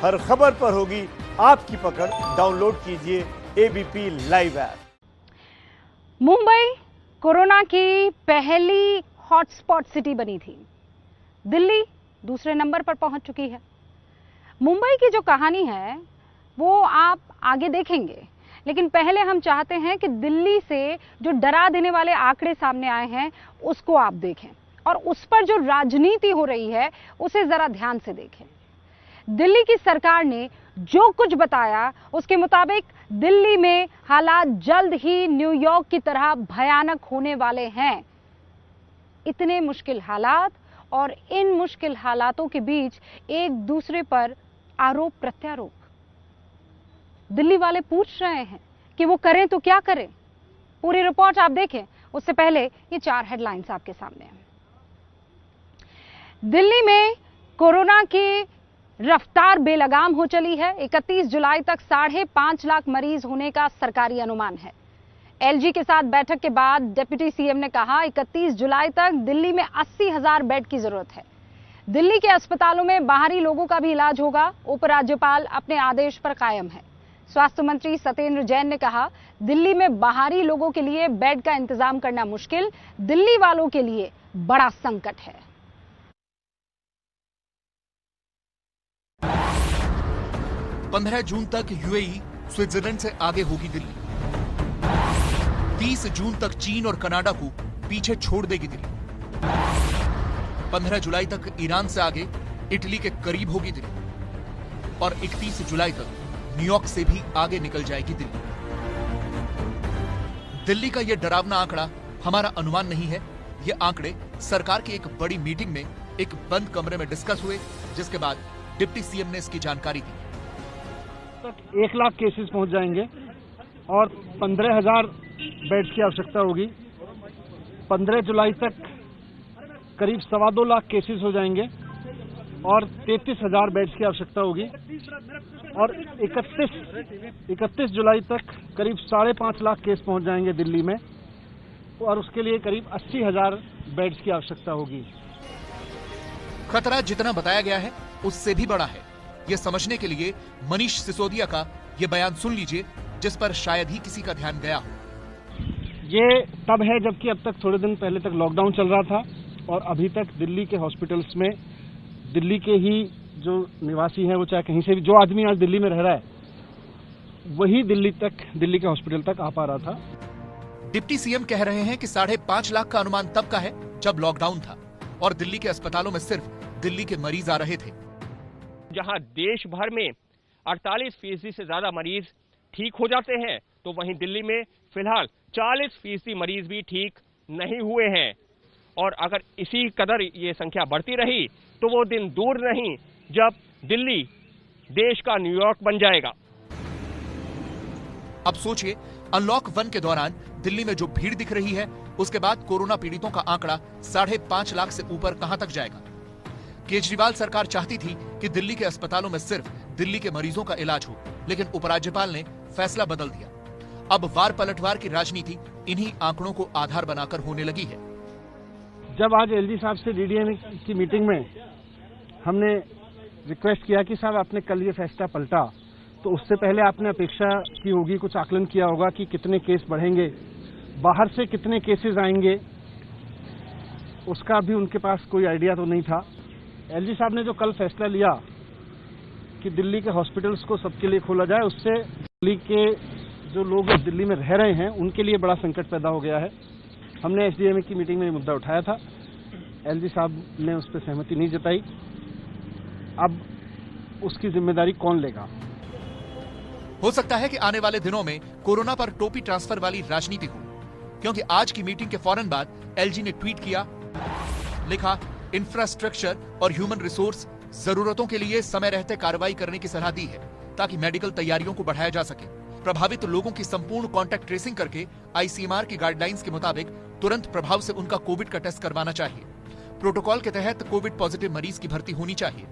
हर खबर पर होगी आपकी पकड़। डाउनलोड कीजिए ABP live app. Mumbai corona की पहली हॉटस्पॉट सिटी बनी थी। दिल्ली दूसरे नंबर पर पहुंच चुकी है। मुंबई की जो कहानी है वो आप आगे देखेंगे, लेकिन पहले हम चाहते हैं कि दिल्ली से जो डरा देने वाले आंकड़े सामने आए हैं उसको आप देखें और उस पर जो राजनीति हो रही है उसे जरा ध्यान से देखें। दिल्ली की सरकार ने जो कुछ बताया उसके मुताबिक दिल्ली में हालात जल्द ही न्यूयॉर्क की तरह भयानक होने वाले हैं। इतने मुश्किल हालात और इन मुश्किल हालातों के बीच एक दूसरे पर आरोप प्रत्यारोप। दिल्ली वाले पूछ रहे हैं कि वो करें तो क्या करें। पूरी रिपोर्ट आप देखें, उससे पहले ये 4 हेडलाइंस आपके सामने हैं। दिल्ली में कोरोना की रफ्तार बेलगाम हो चली है। 31 जुलाई तक 5.5 लाख मरीज होने का सरकारी अनुमान है। एलजी के साथ बैठक के बाद डिप्टी सीएम ने कहा 31 जुलाई तक दिल्ली में 80,000 बेड की जरूरत है। दिल्ली के अस्पतालों में बाहरी लोगों का भी इलाज होगा। उपराज्यपाल अपने आदेश पर कायम है। स्वास्थ्य मंत्री सत्येंद्र जैन ने कहा दिल्ली में बाहरी लोगों के लिए बेड का इंतजाम करना मुश्किल, दिल्ली वालों के लिए बड़ा संकट है। 15 जून तक यूएई स्विट्जरलैंड से आगे होगी दिल्ली। 30 जून तक चीन और कनाडा को पीछे छोड़ देगी दिल्ली। 15 जुलाई तक ईरान से आगे इटली के करीब होगी दिल्ली और 31 जुलाई तक न्यूयॉर्क से भी आगे निकल जाएगी दिल्ली। दिल्ली का यह डरावना आंकड़ा हमारा अनुमान नहीं है। ये आंकड़े सरकार की एक बड़ी मीटिंग में एक बंद कमरे में डिस्कस हुए, जिसके बाद डिप्टी सीएम ने इसकी जानकारी दी। तक 1 लाख केसेस पहुंच जाएंगे और 15,000 बेड्स की आवश्यकता होगी। 15 जुलाई तक करीब 2.25 लाख केसेस हो जाएंगे और 33,000 बेड्स की आवश्यकता होगी और 31 जुलाई तक करीब 5.5 लाख केस पहुंच जाएंगे दिल्ली में और उसके लिए करीब 80,000 बेड्स की आवश्यकता होगी। खतरा जितना बताया गया है उससे भी बड़ा है। ये समझने के लिए मनीष सिसोदिया का ये बयान सुन लीजिए, जिस पर शायद ही किसी का ध्यान गया हो। ये तब है जबकि अब तक थोड़े दिन पहले तक लॉकडाउन चल रहा था और अभी तक दिल्ली के हॉस्पिटल्स में दिल्ली के ही जो निवासी हैं, वो चाहे कहीं से भी, जो आदमी आज दिल्ली में रह रहा है वही दिल्ली के हॉस्पिटल तक आ पा रहा था। डिप्टी सीएम कह रहे हैं कि 5.5 लाख का अनुमान तब का है जब लॉकडाउन था और दिल्ली के अस्पतालों में सिर्फ दिल्ली के मरीज आ रहे थे। जहां देश भर में 48% से ज्यादा मरीज ठीक हो जाते हैं, तो वहीं दिल्ली में फिलहाल 40% मरीज भी ठीक नहीं हुए हैं और अगर इसी कदर ये संख्या बढ़ती रही तो वो दिन दूर नहीं जब दिल्ली देश का न्यूयॉर्क बन जाएगा। अब सोचिए, अनलॉक 1 के दौरान दिल्ली में जो भीड़ दिख रही है, उसके बाद कोरोना पीड़ितों का आंकड़ा 5.5 लाख से ऊपर कहां तक जाएगा। केजरीवाल सरकार चाहती थी कि दिल्ली के अस्पतालों में सिर्फ दिल्ली के मरीजों का इलाज हो, लेकिन उपराज्यपाल ने फैसला बदल दिया। अब वार पलटवार की राजनीति इन्हीं आंकड़ों को आधार बनाकर होने लगी है। जब आज एलजी साहब से डीडीएम की मीटिंग में हमने रिक्वेस्ट किया कि साहब आपने कल ये फैसला पलटा, तो उससे पहले आपने अपेक्षा की होगी, कुछ आकलन किया होगा कि कितने केस बढ़ेंगे, बाहर से कितने केसेस आएंगे, उसका भी उनके पास कोई आइडिया तो नहीं था। एलजी साहब ने जो कल फैसला लिया कि दिल्ली के हॉस्पिटल्स को सबके लिए खोला जाए, उससे दिल्ली के जो लोग दिल्ली में रह रहे हैं उनके लिए बड़ा संकट पैदा हो गया है। हमने एसडीएम की मीटिंग में ये मुद्दा उठाया था, एलजी साहब ने उस पर सहमति नहीं जताई। अब उसकी जिम्मेदारी कौन लेगा? हो सकता है कि आने वाले दिनों में कोरोना पर टोपी ट्रांसफर वाली राजनीति हो, क्योंकि आज की मीटिंग के फौरन बाद एलजी ने ट्वीट किया, लिखा, इंफ्रास्ट्रक्चर और ह्यूमन रिसोर्स जरूरतों के लिए समय रहते कार्रवाई करने की सलाह दी है ताकि मेडिकल तैयारियों को बढ़ाया जा सके। प्रभावित लोगों की संपूर्ण कॉन्टैक्ट ट्रेसिंग करके आईसीएमआर की गाइडलाइंस के मुताबिक तुरंत प्रभाव से उनका कोविड का टेस्ट करवाना चाहिए। प्रोटोकॉल के तहत कोविड पॉजिटिव मरीज की भर्ती होनी चाहिए।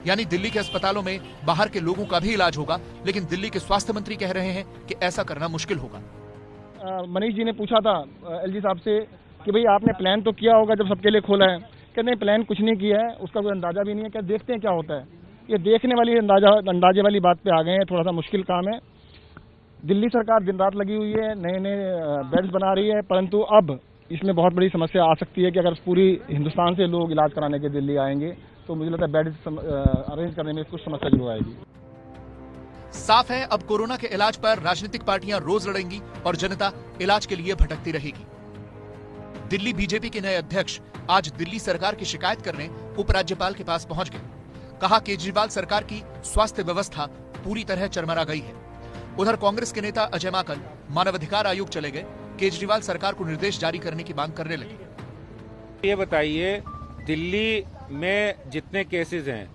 यानी दिल्ली के अस्पतालों में बाहर के लोगों का भी इलाज होगा, लेकिन दिल्ली के स्वास्थ्य मंत्री कह रहे हैं कि ऐसा करना मुश्किल होगा। मनीष जी ने पूछा था एलजी साहब से कि भाई आपने प्लान तो किया होगा जब सबके लिए खोला है। कहते हैं प्लान कुछ नहीं किया है, उसका कोई अंदाजा भी नहीं है, क्या देखते हैं क्या होता है। ये देखने वाली अंदाजे वाली बात पे आ गए हैं, थोड़ा सा मुश्किल काम है। दिल्ली सरकार दिन रात लगी हुई है, नए नए बेड्स बना रही है, परंतु अब इसमें बहुत बड़ी समस्या आ सकती है कि अगर पूरी हिंदुस्तान से लोग इलाज कराने के दिल्ली आएंगे तो मुझे लगता है बेड अरेंज करने में कुछ समस्या जरूर आएगी। साफ है, अब कोरोना के इलाज पर राजनीतिक पार्टियां रोज लड़ेंगी और जनता इलाज के लिए भटकती रहेगी। दिल्ली बीजेपी के नए अध्यक्ष आज दिल्ली सरकार की शिकायत करने उपराज्यपाल के पास पहुंच गए। कहा, केजरीवाल सरकार की स्वास्थ्य व्यवस्था पूरी तरह चरमरा गई है। उधर कांग्रेस के नेता अजय माकन मानवाधिकार आयोग चले गए, केजरीवाल सरकार को निर्देश जारी करने की मांग करने लगे। ये बताइए, दिल्ली में जितने केसेस हैं,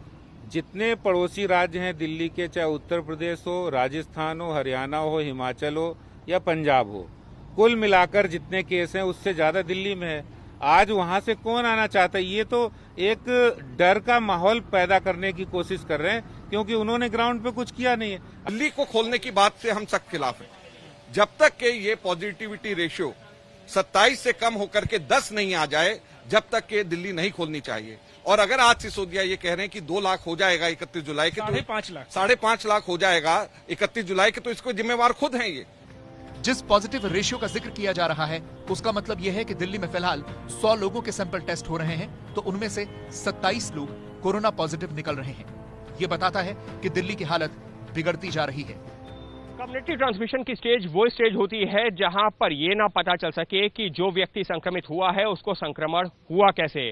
जितने पड़ोसी राज्य हैं दिल्ली के, चाहे उत्तर प्रदेश हो, राजस्थान हो, हरियाणा हो, हिमाचल हो या पंजाब हो, कुल मिलाकर जितने केस हैं उससे ज्यादा दिल्ली में है। आज वहां से कौन आना चाहता है? ये तो एक डर का माहौल पैदा करने की कोशिश कर रहे हैं, क्योंकि उन्होंने ग्राउंड पे कुछ किया नहीं है। दिल्ली को खोलने की बात से हम सख्त खिलाफ हैं। जब तक के ये पॉजिटिविटी रेशियो 27 से कम होकर के 10 नहीं आ जाए, जब तक के दिल्ली नहीं खोलनी चाहिए। और अगर आज सिसोदिया ये कह रहे हैं कि 2 लाख हो जाएगा 31 जुलाई के, तो 5.5 लाख हो जाएगा 31 जुलाई के, तो इसको जिम्मेवार खुद हैं ये। जिस पॉजिटिव रेशियो का जिक्र किया जा रहा है, उसका मतलब यह है कि दिल्ली में फिलहाल 100 लोगों के सैंपल टेस्ट हो रहे हैं, तो उनमें से 27 लोग कोरोना पॉजिटिव निकल रहे हैं। ये बताता है कि दिल्ली की हालत बिगड़ती जा रही है। कम्युनिटी ट्रांसमिशन की स्टेज वो स्टेज होती है जहां पर ये ना पता चल सके कि जो व्यक्ति संक्रमित हुआ है उसको संक्रमण हुआ कैसे।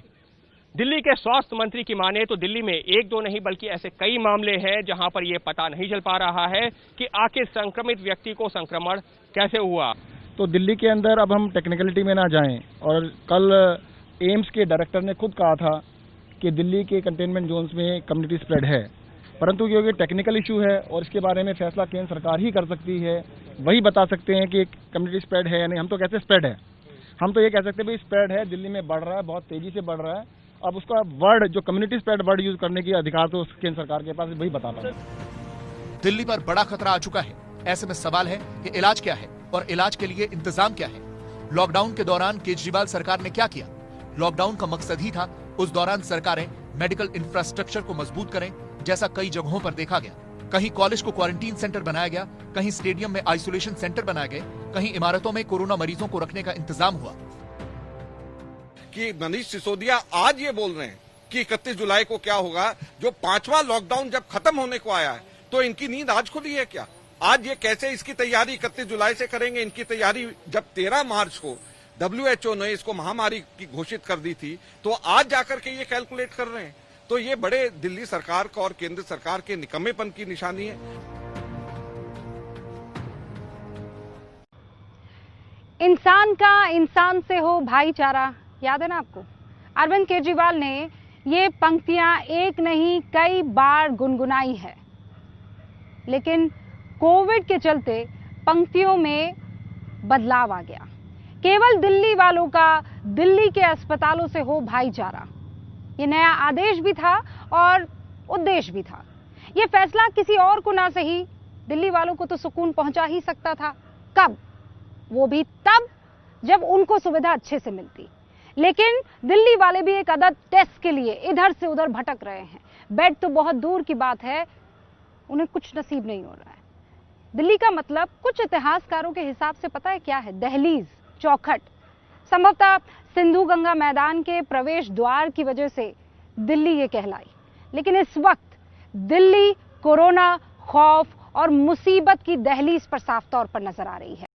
दिल्ली के स्वास्थ्य मंत्री की माने तो दिल्ली में 1-2 नहीं बल्कि ऐसे कई मामले हैं जहां पर यह पता नहीं चल पा रहा है कि आखिर संक्रमित व्यक्ति को संक्रमण कैसे हुआ। तो दिल्ली के अंदर अब हम टेक्निकलिटी में ना जाएं, और कल एम्स के डायरेक्टर ने खुद कहा था कि दिल्ली के कंटेनमेंट जोन्स में कम्युनिटी स्प्रेड है, परंतु क्योंकि टेक्निकल इशू है और इसके बारे में फैसला केंद्र सरकार ही कर सकती है, वही बता सकते हैं कि कम्युनिटी स्प्रेड है या नहीं। हम तो कहते स्प्रेड है, हम तो ये कह सकते हैं भाई स्प्रेड है, दिल्ली में बढ़ रहा है, बहुत तेजी से बढ़ रहा है। अब उसका वर्ड जो कम्युनिटी स्प्रेड वर्ड यूज करने की अधिकार तो केंद्र सरकार के पास, वही बताता है। दिल्ली पर बड़ा खतरा आ चुका है। ऐसे में सवाल है कि इलाज क्या है और इलाज के लिए इंतजाम क्या है। लॉकडाउन के दौरान केजरीवाल सरकार ने क्या किया? लॉकडाउन का मकसद ही था उस दौरान सरकारें मेडिकल इंफ्रास्ट्रक्चर को मजबूत करें, जैसा कई जगहों पर देखा गया। कहीं कॉलेज को क्वारंटीन सेंटर बनाया गया, कहीं स्टेडियम में आइसोलेशन सेंटर बनाए गए, कहीं इमारतों में कोरोना मरीजों को रखने का इंतजाम हुआ। कि मनीष सिसोदिया आज ये बोल रहे हैं कि 31 जुलाई को क्या होगा, जो 5वां लॉकडाउन जब खत्म होने को आया है, तो इनकी नींद आज खुली है क्या? आज ये कैसे इसकी तैयारी 31 जुलाई से करेंगे? इनकी तैयारी जब 13 मार्च को WHO ने इसको महामारी की घोषित कर दी थी, तो आज जाकर के ये कैलकुलेट कर रहे हैं। तो ये बड़े दिल्ली सरकार का और केंद्र सरकार के निकम्मेपन की निशानी है। इंसान का इंसान से हो भाईचारा, याद है ना आपको? अरविंद केजरीवाल ने ये पंक्तियां एक नहीं कई बार गुनगुनाई है, लेकिन कोविड के चलते पंक्तियों में बदलाव आ गया। केवल दिल्ली वालों का दिल्ली के अस्पतालों से हो भाईचारा, ये नया आदेश भी था और उद्देश्य भी था। ये फैसला किसी और को ना सही, दिल्ली वालों को तो सुकून पहुंचा ही सकता था। कब? वो भी तब जब उनको सुविधा अच्छे से मिलती। लेकिन दिल्ली वाले भी एक अदद टेस्ट के लिए इधर से उधर भटक रहे हैं। बेड तो बहुत दूर की बात है, उन्हें कुछ नसीब नहीं हो रहा है। दिल्ली का मतलब कुछ इतिहासकारों के हिसाब से पता है क्या है? दहलीज, चौखट। संभवतः सिंधु गंगा मैदान के प्रवेश द्वार की वजह से दिल्ली ये कहलाई। लेकिन इस वक्त दिल्ली कोरोना, खौफ और मुसीबत की दहलीज पर साफ तौर पर नजर आ रही है।